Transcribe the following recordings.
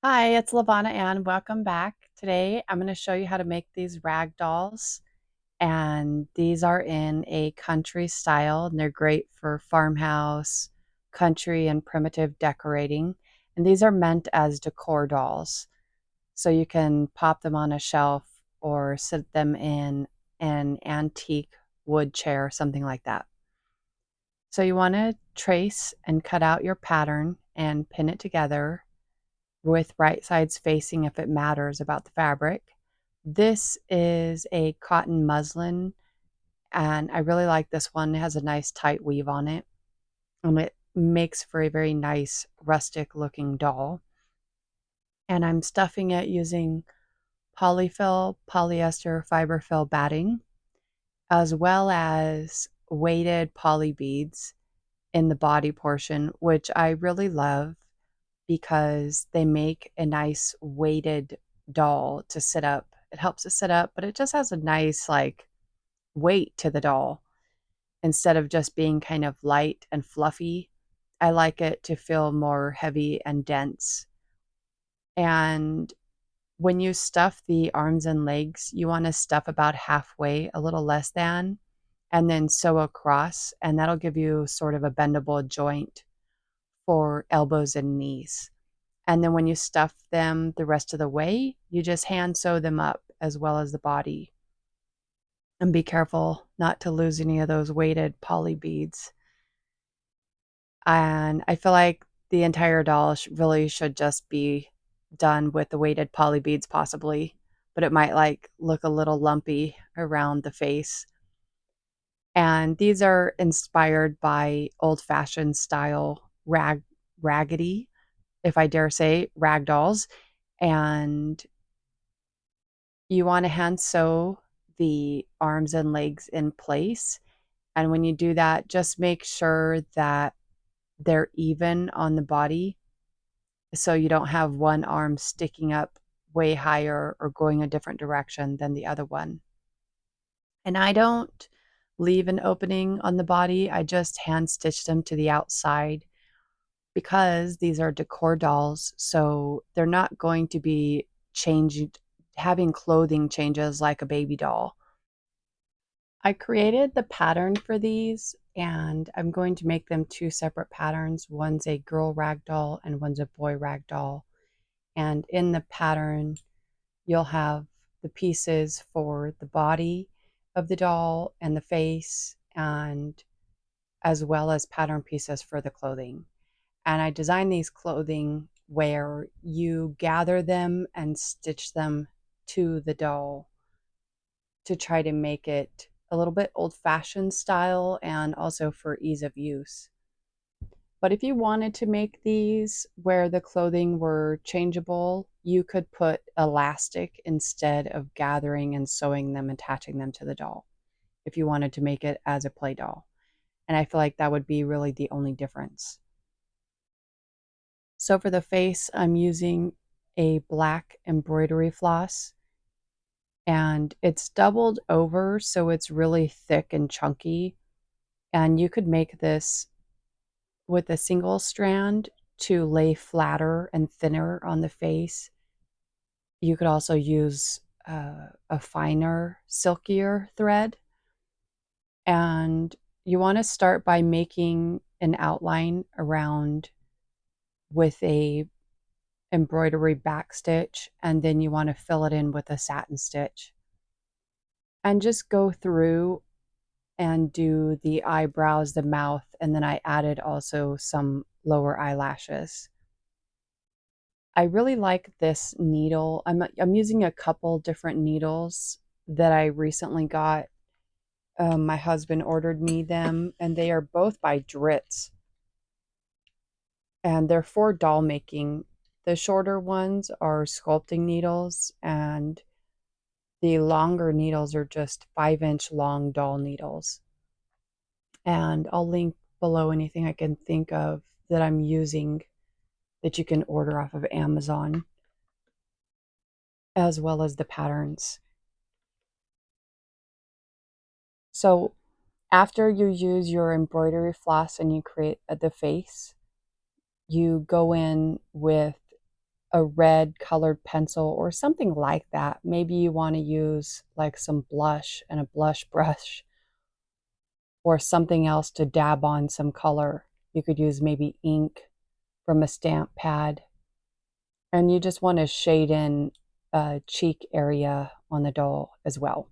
Hi, it's Lavana Ann. Welcome back. Today I'm going to show you how to make these rag dolls. And these are in a country style, and they're great for farmhouse, country, and primitive decorating. And these are meant as decor dolls. So you can pop them on a shelf or sit them in an antique wood chair, something like that. So you want to trace and cut out your pattern and pin it together with right sides facing if it matters about the fabric. This is a cotton muslin, and I really like this one. It has a nice tight weave on it, and it makes for a very nice rustic looking doll. And I'm stuffing it using polyfill, polyester, fiberfill batting, as well as weighted poly beads in the body portion, which I really love because they make a nice weighted doll to sit up. It helps it sit up, but it just has a nice like weight to the doll instead of just being kind of light and fluffy. I like it to feel more heavy and dense. And when you stuff the arms and legs, you want to stuff about halfway, a little less than, and then sew across, and that'll give you sort of a bendable joint for elbows and knees. And then when you stuff them the rest of the way, you just hand sew them up as well as the body. And be careful not to lose any of those weighted poly beads. And I feel like the entire doll really should just be done with the weighted poly beads possibly, but it might like look a little lumpy around the face. And these are inspired by old-fashioned style raggedy, if I dare say, rag dolls. And you want to hand sew the arms and legs in place. And when you do that, just make sure that they're even on the body so you don't have one arm sticking up way higher or going a different direction than the other one. And I don't leave an opening on the body, I just hand stitch them to the outside because these are decor dolls, so they're not going to be changing, having clothing changes like a baby doll. I created the pattern for these, and I'm going to make them two separate patterns. One's a girl rag doll and one's a boy rag doll. And in the pattern, you'll have the pieces for the body of the doll and the face, and as well as pattern pieces for the clothing. And I designed these clothing where you gather them and stitch them to the doll to try to make it a little bit old-fashioned style and also for ease of use. But if you wanted to make these where the clothing were changeable, you could put elastic instead of gathering and sewing them, attaching them to the doll, if you wanted to make it as a play doll. And I feel like that would be really the only difference. So for the face, I'm using a black embroidery floss, and it's doubled over, so it's really thick and chunky. And you could make this with a single strand to lay flatter and thinner on the face. You could also use a finer, silkier thread. And you want to start by making an outline around with a embroidery back stitch, and then you want to fill it in with a satin stitch. And just go through and do the eyebrows, the mouth, and then I added also some lower eyelashes. I really like this needle. I'm using a couple different needles that I recently got. My husband ordered me them, and they are both by Dritz, and they're for doll making. The shorter ones are sculpting needles, and the longer needles are just 5-inch long doll needles. And I'll link below anything I can think of that I'm using that you can order off of Amazon, as well as the patterns. So after you use your embroidery floss and you create the face, you go in with a red colored pencil or something like that. Maybe you want to use like some blush and a blush brush or something else to dab on some color. You could use maybe ink from a stamp pad. And you just want to shade in a cheek area on the doll as well.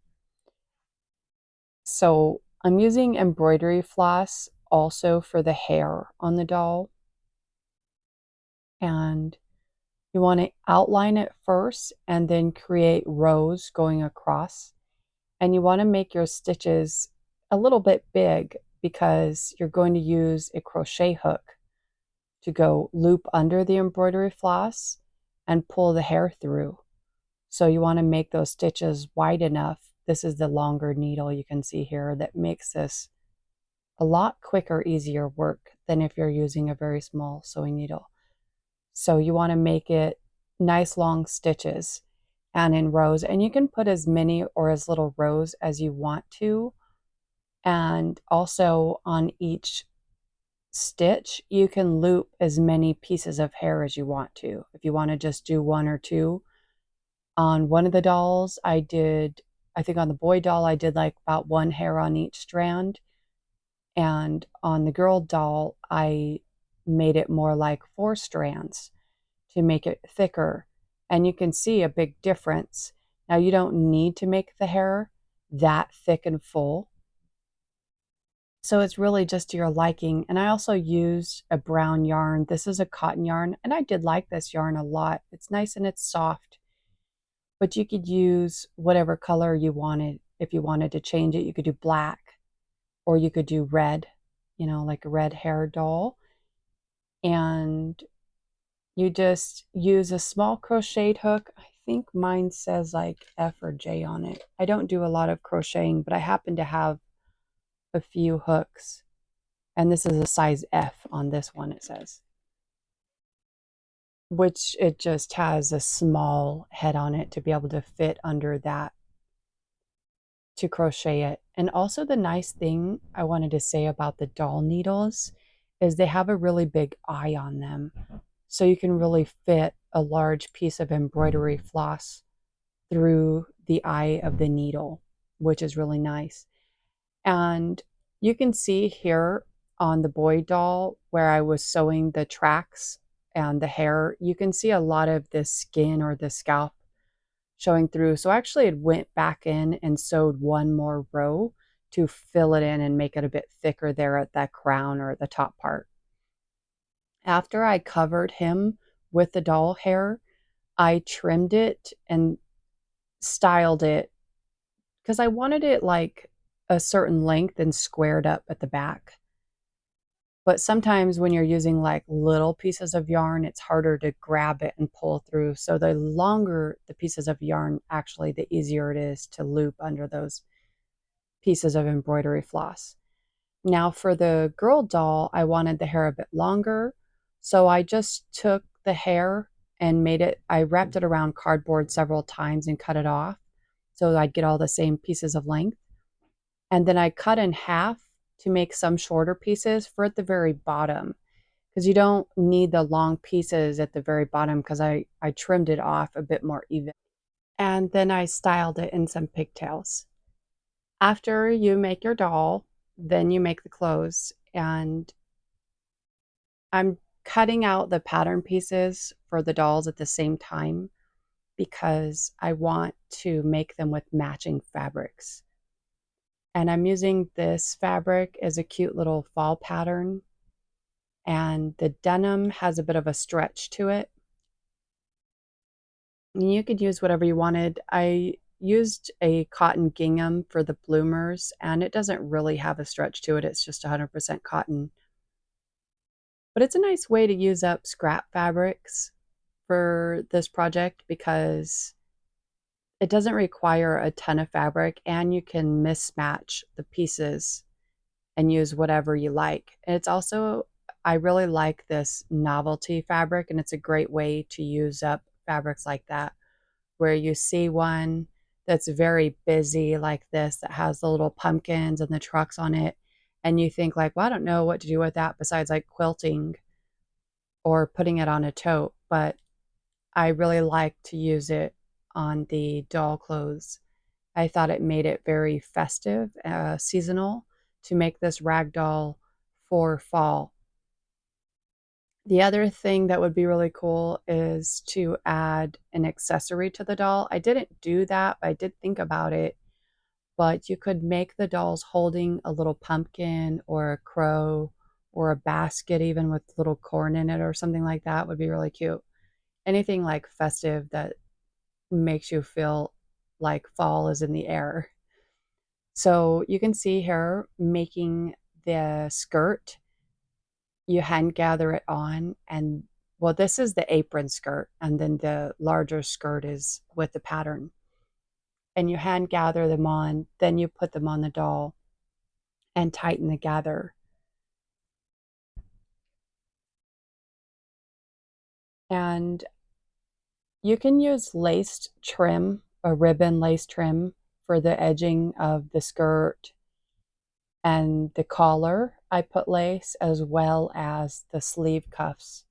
So I'm using embroidery floss also for the hair on the doll. And you want to outline it first and then create rows going across. And you want to make your stitches a little bit big because you're going to use a crochet hook to go loop under the embroidery floss and pull the hair through. So you want to make those stitches wide enough. This is the longer needle you can see here that makes this a lot quicker, easier work than if you're using a very small sewing needle. So you want to make it nice long stitches and in rows, and you can put as many or as little rows as you want to. And also on each stitch, you can loop as many pieces of hair as you want to. If you want to just do one or two. On one of the dolls, I think on the boy doll, I did like about one hair on each strand. And on the girl doll, I made it more like 4 strands to make it thicker. And you can see a big difference. Now, you don't need to make the hair that thick and full. So it's really just to your liking. And I also used a brown yarn. This is a cotton yarn, and I did like this yarn a lot. It's nice and it's soft. But you could use whatever color you wanted. If you wanted to change it, you could do black or you could do red, like a red hair doll. And you just use a small crocheted hook. I think mine says like F or J on it. I don't do a lot of crocheting, but I happen to have a few hooks. And this is a size F on this one, it says, which it just has a small head on it to be able to fit under that to crochet it. And also the nice thing I wanted to say about the doll needles is they have a really big eye on them. So you can really fit a large piece of embroidery floss through the eye of the needle, which is really nice. And you can see here on the boy doll where I was sewing the tracks and the hair, you can see a lot of the skin or the scalp showing through. So actually it went back in and sewed one more row to fill it in and make it a bit thicker there at that crown or the top part. After I covered him with the doll hair, I trimmed it and styled it because I wanted it like a certain length and squared up at the back. But sometimes when you're using like little pieces of yarn, it's harder to grab it and pull through. So the longer the pieces of yarn, actually, the easier it is to loop under those pieces of embroidery floss. Now for the girl doll, I wanted the hair a bit longer. So I just took the hair and I wrapped it around cardboard several times and cut it off so I'd get all the same pieces of length. And then I cut in half to make some shorter pieces for at the very bottom because you don't need the long pieces at the very bottom because I trimmed it off a bit more even. And then I styled it in some pigtails. After you make your doll, then you make the clothes. And I'm cutting out the pattern pieces for the dolls at the same time because I want to make them with matching fabrics. And I'm using this fabric as a cute little fall pattern. And the denim has a bit of a stretch to it. And you could use whatever you wanted. I used a cotton gingham for the bloomers, and it doesn't really have a stretch to it. It's just 100% cotton. But it's a nice way to use up scrap fabrics for this project because it doesn't require a ton of fabric, and you can mismatch the pieces and use whatever you like. And it's also, I really like this novelty fabric, and it's a great way to use up fabrics like that, where you see one that's very busy like this, that has the little pumpkins and the trucks on it, and you think like, well, I don't know what to do with that besides like quilting or putting it on a tote. But I really like to use it on the doll clothes. I thought it made it very festive, seasonal to make this rag doll for fall. The other thing that would be really cool is to add an accessory to the doll. I didn't do that, but I did think about it. But you could make the dolls holding a little pumpkin or a crow or a basket, even with little corn in it or something like that, would be really cute. Anything like festive that makes you feel like fall is in the air. So you can see here making the skirt. You hand gather it on, and well, this is the apron skirt, and then the larger skirt is with the pattern. And you hand gather them on, then you put them on the doll and tighten the gather. And you can use laced trim, a ribbon lace trim for the edging of the skirt and the collar. I put lace as well as the sleeve cuffs.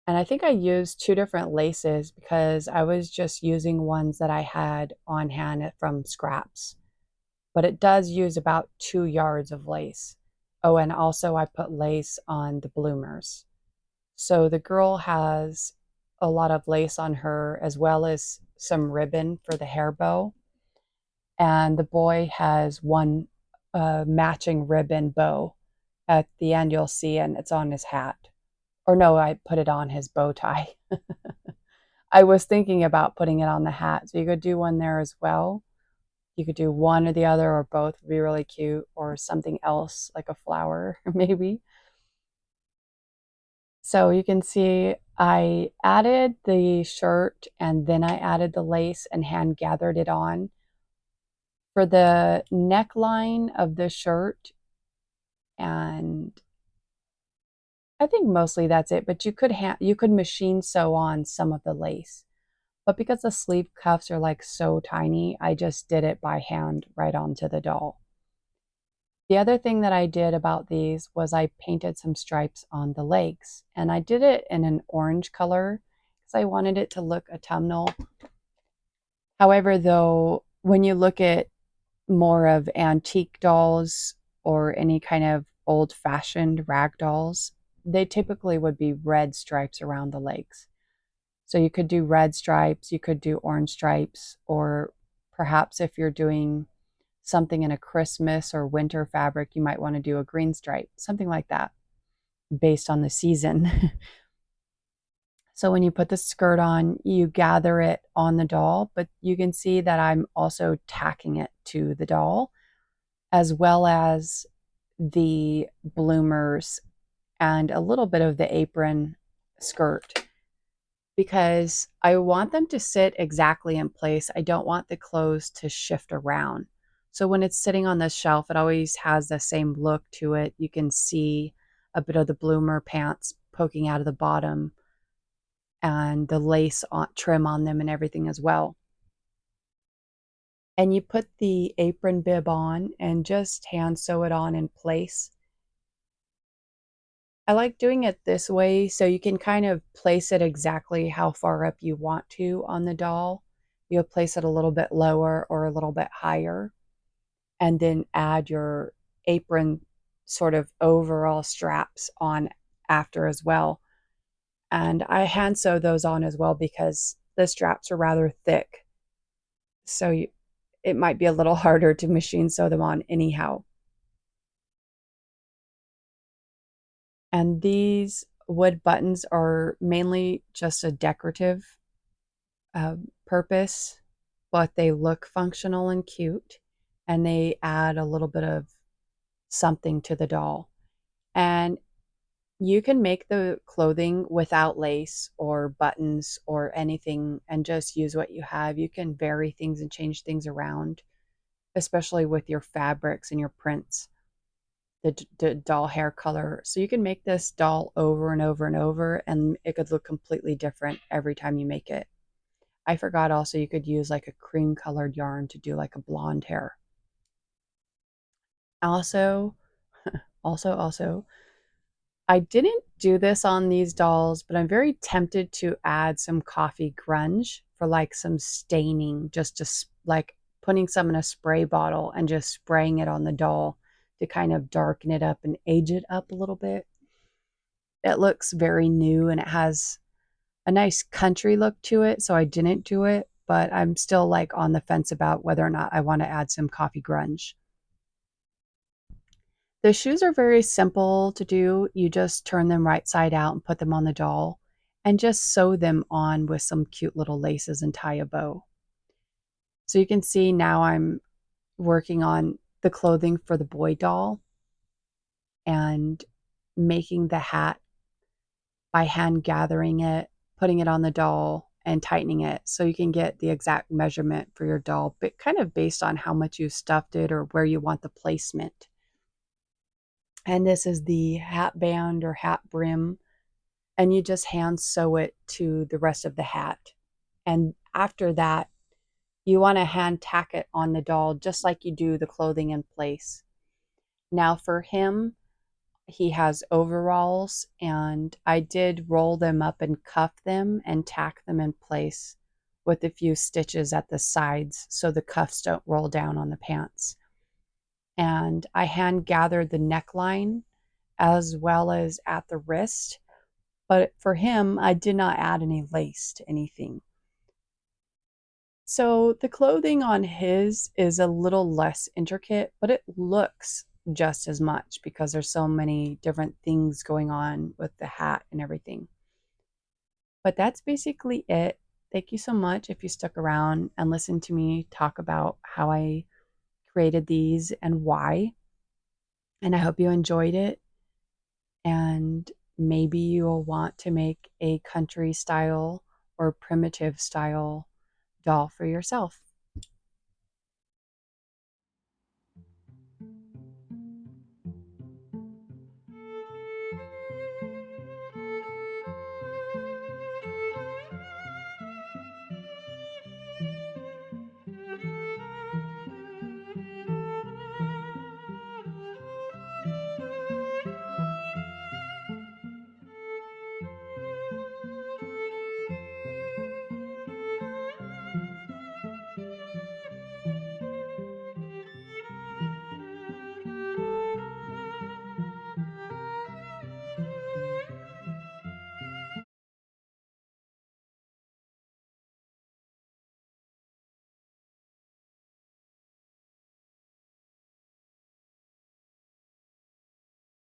And I think I used two different laces because I was just using ones that I had on hand from scraps. But it does use about 2 yards of lace. Oh, and also I put lace on the bloomers. So the girl has a lot of lace on her as well as some ribbon for the hair bow. And the boy has one matching ribbon bow. At the end, you'll see, and it's on his hat. Or no, I put it on his bow tie. I was thinking about putting it on the hat. So you could do one there as well. You could do one or the other, or both would be really cute, or something else like a flower, maybe. So you can see I added the shirt and then I added the lace and hand gathered it on. For the neckline of the shirt, and I think mostly that's it, but you could machine sew on some of the lace. But because the sleeve cuffs are like so tiny, I just did it by hand right onto the doll. The other thing that I did about these was I painted some stripes on the legs, and I did it in an orange color because I wanted it to look autumnal. However, though, when you look at more of antique dolls or any kind of old-fashioned rag dolls, they typically would be red stripes around the legs. So you could do red stripes, you could do orange stripes, or perhaps if you're doing something in a Christmas or winter fabric, you might want to do a green stripe, something like that, based on the season. So when you put the skirt on, you gather it on the doll, but you can see that I'm also tacking it to the doll, as well as the bloomers and a little bit of the apron skirt, because I want them to sit exactly in place. I don't want the clothes to shift around. So when it's sitting on the shelf, it always has the same look to it. You can see a bit of the bloomer pants poking out of the bottom and the lace trim on them and everything as well. And you put the apron bib on and just hand sew it on in place. I like doing it this way so you can kind of place it exactly how far up you want to on the doll. You'll place it a little bit lower or a little bit higher, and then add your apron sort of overall straps on after as well. And I hand sew those on as well because the straps are rather thick. So it might be a little harder to machine sew them on anyhow. And these wood buttons are mainly just a decorative purpose, but they look functional and cute, and they add a little bit of something to the doll. And you can make the clothing without lace or buttons or anything and just use what you have. You can vary things and change things around, especially with your fabrics and your prints, the doll hair color. So you can make this doll over and over and over, and it could look completely different every time you make it. I forgot also you could use like a cream colored yarn to do like a blonde hair. Also, also, I didn't do this on these dolls, but I'm very tempted to add some coffee grunge for like some staining, just to like putting some in a spray bottle and just spraying it on the doll to kind of darken it up and age it up a little bit. It looks very new and it has a nice country look to it, so I didn't do it, but I'm still like on the fence about whether or not I want to add some coffee grunge. The shoes are very simple to do. You just turn them right side out and put them on the doll and just sew them on with some cute little laces and tie a bow. So you can see now I'm working on the clothing for the boy doll and making the hat by hand gathering it, putting it on the doll, and tightening it so you can get the exact measurement for your doll, but kind of based on how much you stuffed it or where you want the placement. And this is the hat band or hat brim, and you just hand sew it to the rest of the hat. And after that, you want to hand tack it on the doll just like you do the clothing in place. Now, for him, he has overalls, and I did roll them up and cuff them and tack them in place with a few stitches at the sides so the cuffs don't roll down on the pants. And I hand gathered the neckline as well as at the wrist. But for him, I did not add any lace to anything. So the clothing on his is a little less intricate, but it looks just as much because there's so many different things going on with the hat and everything. But that's basically it. Thank you so much if you stuck around and listened to me talk about how I created these and why. And I hope you enjoyed it. And maybe you'll want to make a country style or primitive style doll for yourself.